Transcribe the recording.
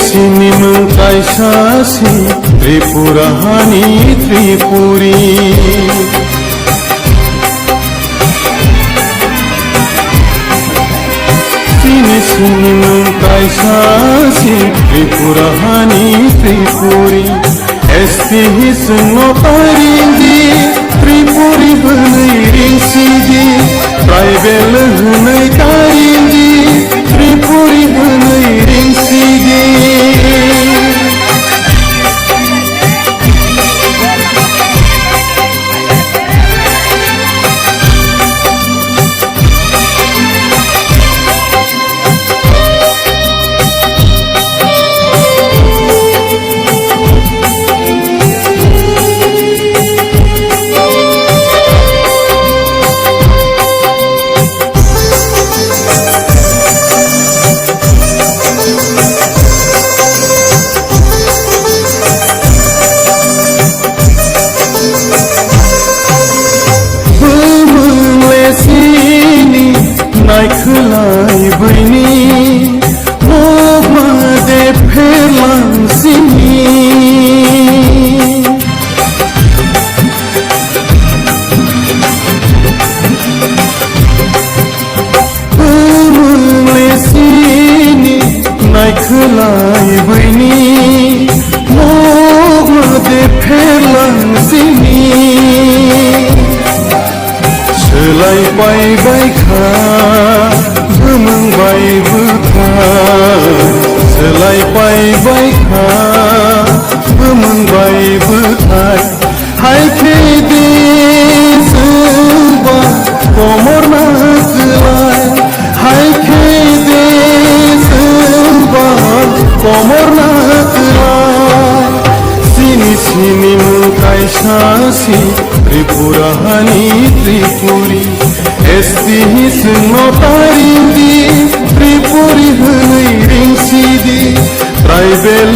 Sini mengkai sasi Tripura hani Tripuri Sini mengkai sasi Tripura hani Tripuri Esti hisno parindi Tripuri benai ringsidi Tribal henai tarindi Tripuri benai ringsidi Naikhlai bini Mobade phelang sini Umle sini Naikhlai bini Mobade phelang sini Selai bai bai kha Bumang bai bukha Selai bai bai kha Bumang bai bukha Hai ke de sumba Komor na kelai Hai ke de sumba Komor na kelai Sini mengkai sasi Tripura hani Tripuri Esti hisno parindi Tripuri henai ringsidi Tribal